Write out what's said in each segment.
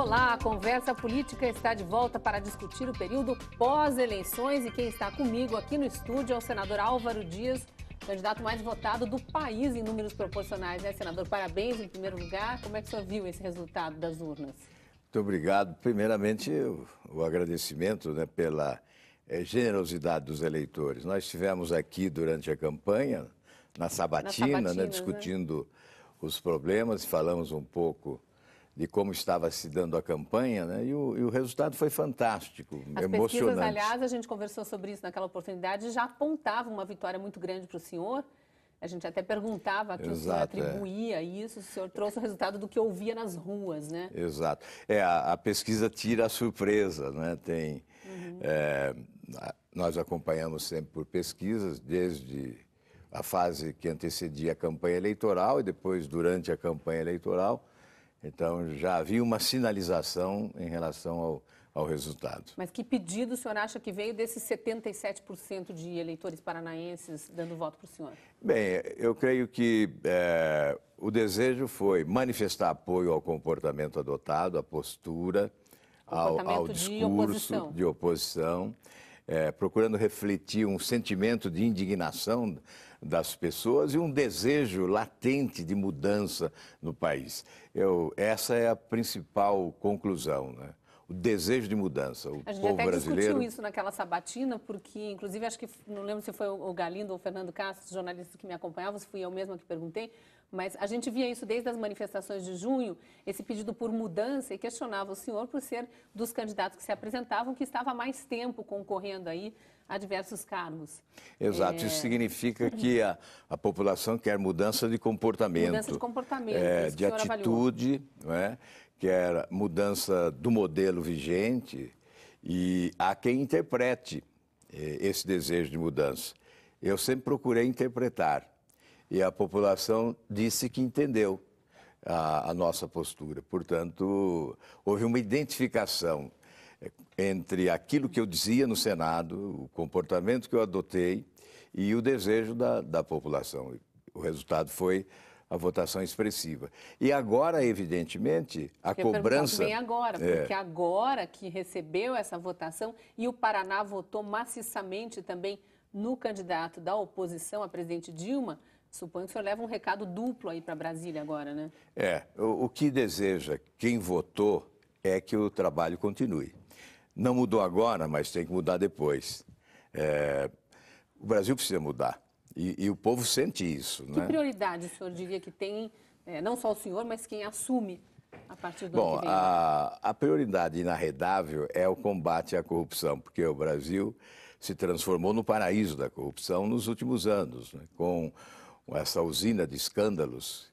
Olá, a Conversa Política está de volta para discutir o período pós-eleições e quem está comigo aqui no estúdio é o senador Álvaro Dias, candidato mais votado do país em números proporcionais, né, senador? Parabéns em primeiro lugar. Como é que o senhor viu esse resultado das urnas? Muito obrigado. Primeiramente, o agradecimento, né, pela generosidade dos eleitores. Nós estivemos aqui durante a campanha, na sabatina, né, discutindo os problemas, falamos um pouco de como estava se dando a campanha, né? E o resultado foi fantástico, emocionante. As pesquisas, aliás, a gente conversou sobre isso naquela oportunidade, já apontavam uma vitória muito grande para o senhor. A gente até perguntava a que o senhor atribuía isso, o senhor trouxe o resultado do que ouvia nas ruas, né? Exato. A pesquisa tira a surpresa, né? Nós acompanhamos sempre por pesquisas, desde a fase que antecedia a campanha eleitoral e depois durante a campanha eleitoral. Então, já havia uma sinalização em relação ao resultado. Mas que pedido o senhor acha que veio desses 77% de eleitores paranaenses dando voto para o senhor? Bem, eu creio que o desejo foi manifestar apoio ao comportamento adotado, à postura, ao discurso de oposição, procurando refletir um sentimento de indignação das pessoas e um desejo latente de mudança no país. Essa é a principal conclusão, né? O desejo de mudança. A gente até discutiu isso naquela sabatina, porque, inclusive, acho que, não lembro se foi o Galindo ou o Fernando Castro, jornalistas que me acompanhavam, se fui eu mesma que perguntei, mas a gente via isso desde as manifestações de junho, esse pedido por mudança, e questionava o senhor por ser dos candidatos que se apresentavam, que estava há mais tempo concorrendo aí a diversos cargos. Exato, isso significa que a população quer mudança de comportamento. Mudança de comportamento, de atitude, não é? Quer mudança do modelo vigente e há quem interprete esse desejo de mudança. Eu sempre procurei interpretar e a população disse que entendeu a nossa postura. Portanto, houve uma identificação entre aquilo que eu dizia no Senado, o comportamento que eu adotei e o desejo da população. O resultado foi a votação expressiva. E agora, evidentemente, a cobrança... Bem agora, porque agora que recebeu essa votação e o Paraná votou maciçamente também no candidato da oposição, a presidente Dilma, suponho que o senhor leva um recado duplo aí para Brasília agora, né? O que deseja quem votou é que o trabalho continue. Não mudou agora, mas tem que mudar depois. O Brasil precisa mudar. E o povo sente isso. Que prioridade o senhor diria que tem, não só o senhor, mas quem assume a partir do ano que vem? A prioridade inarredável é o combate à corrupção, porque o Brasil se transformou no paraíso da corrupção nos últimos anos, né? Com essa usina de escândalos,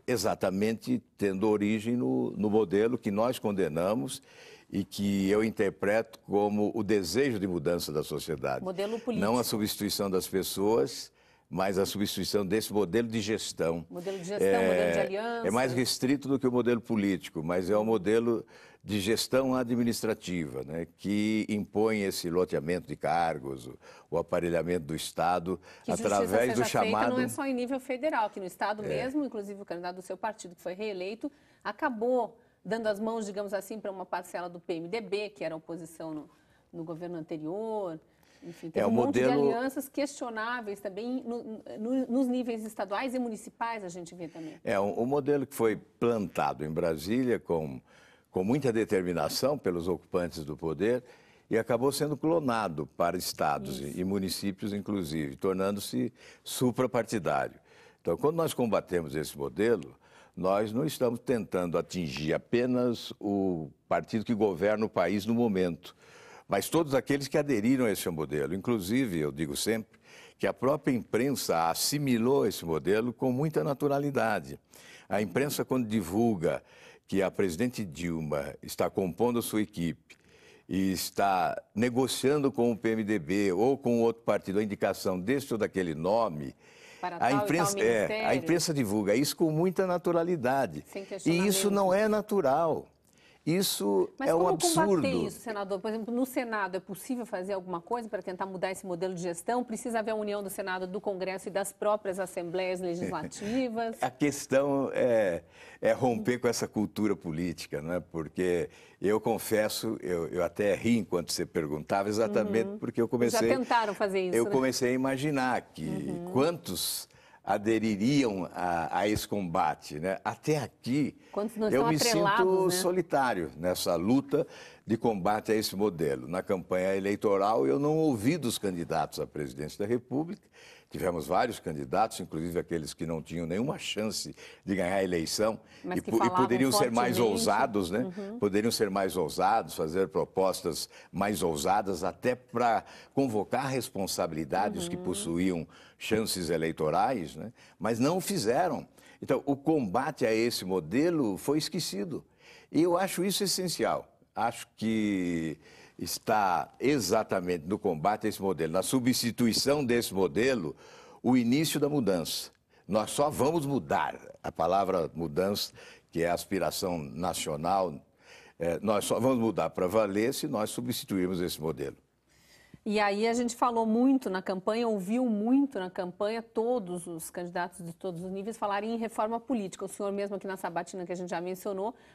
exatamente tendo origem no modelo que nós condenamos e que eu interpreto como o desejo de mudança da sociedade. Modelo político. Não a substituição das pessoas, mas a substituição desse modelo de gestão. Modelo de gestão, modelo de aliança. É mais restrito do que o modelo político, mas é o modelo de gestão administrativa, né, que impõe esse loteamento de cargos, o aparelhamento do Estado, que através do chamado... Não é só em nível federal, que no Estado mesmo, inclusive o candidato do seu partido, que foi reeleito, acabou dando as mãos, digamos assim, para uma parcela do PMDB, que era oposição no governo anterior. Enfim, teve um monte de alianças questionáveis também nos níveis estaduais e municipais, a gente vê também. Um modelo que foi plantado em Brasília com muita determinação pelos ocupantes do poder e acabou sendo clonado para estados e municípios, inclusive, tornando-se suprapartidário. Então, quando nós combatemos esse modelo, nós não estamos tentando atingir apenas o partido que governa o país no momento, mas todos aqueles que aderiram a esse modelo. Inclusive, eu digo sempre que a própria imprensa assimilou esse modelo com muita naturalidade. A imprensa, quando divulga que a presidente Dilma está compondo a sua equipe e está negociando com o PMDB ou com outro partido a indicação deste ou daquele nome, a imprensa divulga isso com muita naturalidade. E isso não é natural. Isso Mas é um como absurdo. combater isso, senador? Por exemplo, no Senado, é possível fazer alguma coisa para tentar mudar esse modelo de gestão? Precisa haver a união do Senado, do Congresso e das próprias assembleias legislativas? A questão é romper com essa cultura política, né? Porque eu confesso, eu até ri enquanto você perguntava, exatamente porque eu comecei... Já tentaram fazer isso, Eu né? comecei a imaginar que quantos adeririam a esse combate, né? Até aqui, Quantos não eu estão me atrelados, sinto né? solitário nessa luta de combate a esse modelo. Na campanha eleitoral, eu não ouvi dos candidatos à presidência da República. Tivemos vários candidatos, inclusive aqueles que não tinham nenhuma chance de ganhar a eleição Mas e que falavam poderiam ser mais fortemente. ousados, né? Poderiam ser mais ousados, fazer propostas mais ousadas, até para convocar responsabilidade os que possuíam chances eleitorais, né? Mas não o fizeram. Então, o combate a esse modelo foi esquecido. E eu acho isso essencial. Acho que está exatamente no combate a esse modelo, na substituição desse modelo, o início da mudança. Nós só vamos mudar, a palavra mudança, que é a aspiração nacional, nós só vamos mudar para valer se nós substituirmos esse modelo. E aí a gente falou muito na campanha, ouviu muito na campanha todos os candidatos de todos os níveis falarem em reforma política. O senhor mesmo aqui na sabatina que a gente já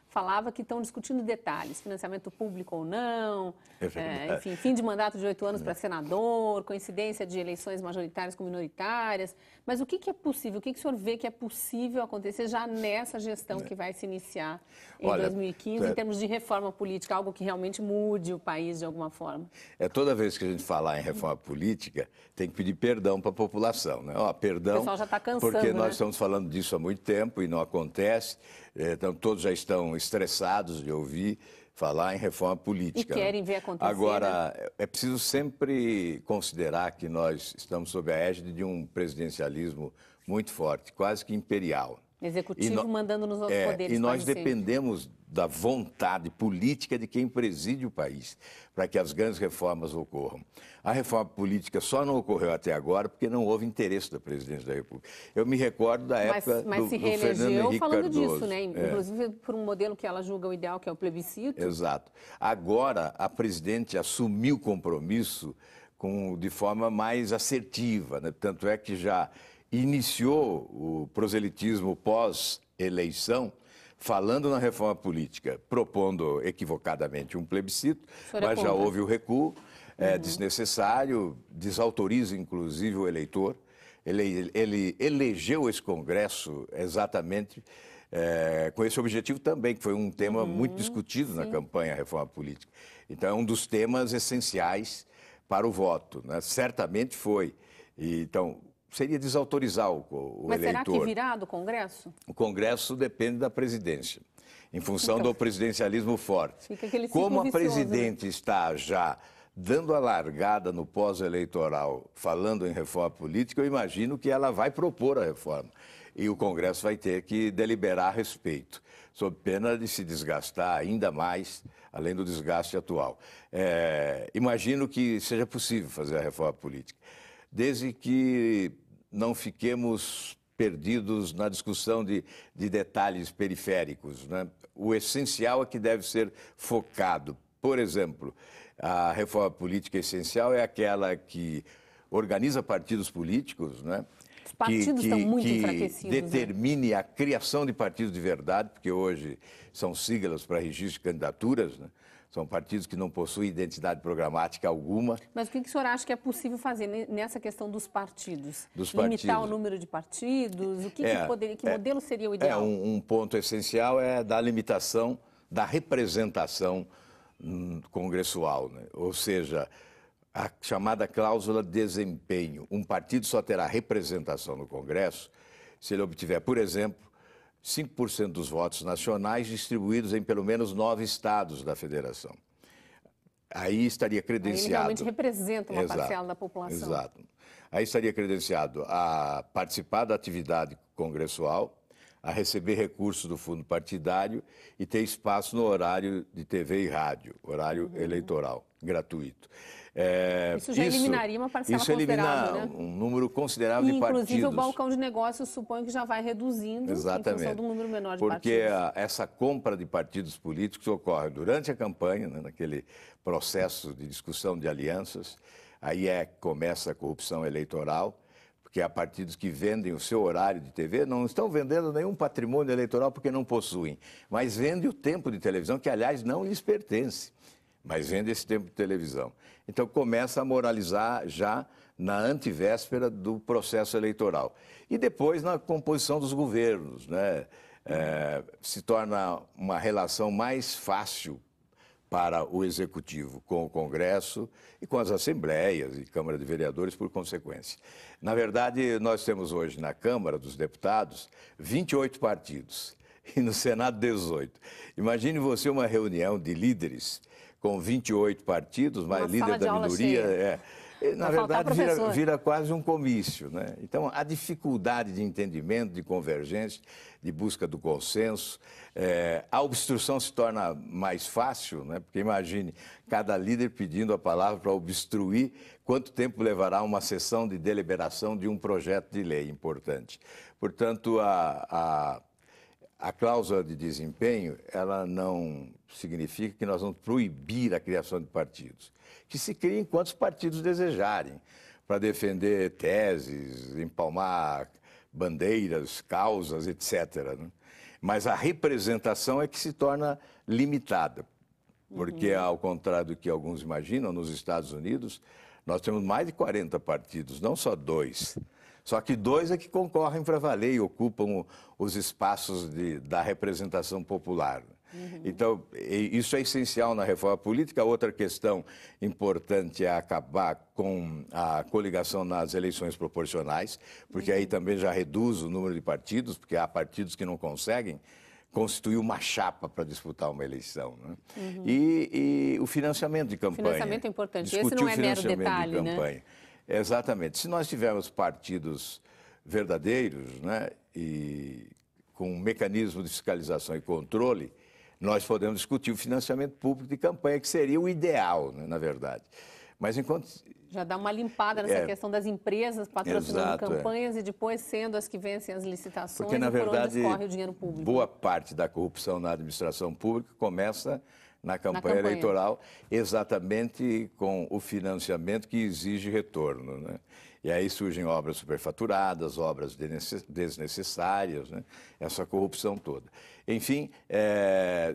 falava que estão discutindo detalhes, financiamento público ou não, enfim, fim de mandato de 8 anos para senador, coincidência de eleições majoritárias com minoritárias. Mas o que é possível, o que o senhor vê que é possível acontecer já nessa gestão que vai se iniciar em 2015, em termos de reforma política, algo que realmente mude o país de alguma forma? Toda vez que a gente falar em reforma política, tem que pedir perdão para a população, né? Perdão, o pessoal já está cansando, porque nós né? estamos falando disso há muito tempo e não acontece. Então, todos já estão estressados de ouvir falar em reforma política. E querem ver acontecer. Agora, é preciso sempre considerar que nós estamos sob a égide de um presidencialismo muito forte, quase que imperial. Executivo mandando nos outros poderes. E nós dependemos da vontade política de quem preside o país para que as grandes reformas ocorram. A reforma política só não ocorreu até agora porque não houve interesse da presidência da República. Eu me recordo da época mas do se Fernando Henrique falando Cardoso. disso, né? Inclusive por um modelo que ela julga o ideal, que é o plebiscito. Exato. Agora, a presidente assumiu o compromisso de forma mais assertiva, né? Tanto é que já iniciou o proselitismo pós-eleição, falando na reforma política, propondo equivocadamente um plebiscito, mas já houve o recuo, desnecessário, desautoriza inclusive o eleitor. Ele elegeu esse Congresso exatamente com esse objetivo também, que foi um tema muito discutido na campanha Reforma Política. Então, é um dos temas essenciais para o voto, né? Certamente foi. Então, seria desautorizar o eleitor. Mas será que virá do Congresso? O Congresso depende da presidência, em função do presidencialismo forte. Como a presidente está já dando a largada no pós-eleitoral, falando em reforma política, eu imagino que ela vai propor a reforma. E o Congresso vai ter que deliberar a respeito, sob pena de se desgastar ainda mais, além do desgaste atual. Imagino que seja possível fazer a reforma política, desde que não fiquemos perdidos na discussão de detalhes periféricos, né? O essencial é que deve ser focado. Por exemplo, a reforma política essencial é aquela que organiza partidos políticos, né? Os partidos estão muito enfraquecidos. Determine a criação de partidos de verdade, porque hoje são siglas para registro de candidaturas, né? São partidos que não possuem identidade programática alguma. Mas o que o senhor acha que é possível fazer nessa questão dos partidos? Limitar o número de partidos? Que modelo seria o ideal? Um ponto essencial é da limitação da representação congressual, né? Ou seja, a chamada cláusula de desempenho. Um partido só terá representação no Congresso se ele obtiver, por exemplo, 5% dos votos nacionais distribuídos em pelo menos 9 estados da federação. Aí estaria credenciado... Aí ele realmente representa uma parcela da população. Exato. Aí estaria credenciado a participar da atividade congressual, a receber recursos do fundo partidário e ter espaço no horário de TV e rádio, horário eleitoral. gratuito. Isso já eliminaria uma parcela considerável, né? Um número considerável de partidos. Inclusive o balcão de negócios, suponho que já vai reduzindo Exatamente. em função de um número menor de partidos. Porque essa compra de partidos políticos ocorre durante a campanha, né, naquele processo de discussão de alianças. Aí começa a corrupção eleitoral, porque há partidos que vendem o seu horário de TV, não estão vendendo nenhum patrimônio eleitoral porque não possuem, mas vendem o tempo de televisão, que, aliás, não lhes pertence, mas vende esse tempo de televisão. Então, começa a moralizar já na antivéspera do processo eleitoral. E depois na composição dos governos, né? Se torna uma relação mais fácil para o Executivo com o Congresso e com as Assembleias e Câmara de Vereadores, por consequência. Na verdade, nós temos hoje na Câmara dos Deputados 28 partidos e no Senado 18. Imagine você uma reunião de líderes com 28 partidos, mais líder da minoria. Na verdade, vira quase um comício, né? Então, a dificuldade de entendimento, de convergência, de busca do consenso, a obstrução se torna mais fácil, né? Porque imagine cada líder pedindo a palavra para obstruir, quanto tempo levará uma sessão de deliberação de um projeto de lei importante. Portanto, a cláusula de desempenho, ela não significa que nós vamos proibir a criação de partidos. Que se criem quantos partidos desejarem, para defender teses, empalmar bandeiras, causas, etc. Né? Mas a representação é que se torna limitada. Porque, ao contrário do que alguns imaginam, nos Estados Unidos, nós temos mais de 40 partidos, não só 2. Só que 2 é que concorrem para valer e ocupam os espaços da representação popular. Então, isso é essencial na reforma política. Outra questão importante é acabar com a coligação nas eleições proporcionais, porque aí também já reduz o número de partidos, porque há partidos que não conseguem constituir uma chapa para disputar uma eleição. Né? E o financiamento de campanha. O financiamento é importante. Esse não é mero detalhe, né? Exatamente. Se nós tivermos partidos verdadeiros, né, e com um mecanismo de fiscalização e controle, nós podemos discutir o financiamento público de campanha, que seria o ideal, né, na verdade. Mas enquanto... Já dá uma limpada nessa questão das empresas patrocinando campanhas e depois sendo as que vencem as licitações. Porque, na verdade, corre o dinheiro público. Boa parte da corrupção na administração pública começa na campanha eleitoral, exatamente com o financiamento que exige retorno, né? E aí surgem obras superfaturadas, obras desnecessárias, né? Essa corrupção toda. Enfim,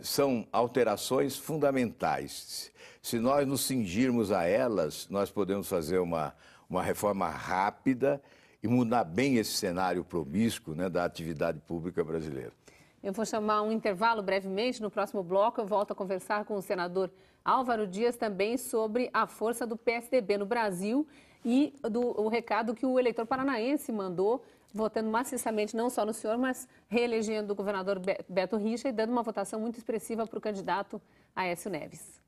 são alterações fundamentais. Se nós nos cingirmos a elas, nós podemos fazer uma reforma rápida e mudar bem esse cenário promíscuo, né, da atividade pública brasileira. Eu vou chamar um intervalo brevemente. No próximo bloco, eu volto a conversar com o senador Álvaro Dias também sobre a força do PSDB no Brasil e o recado que o eleitor paranaense mandou, votando maciçamente não só no senhor, mas reelegendo o governador Beto Richa e dando uma votação muito expressiva para o candidato Aécio Neves.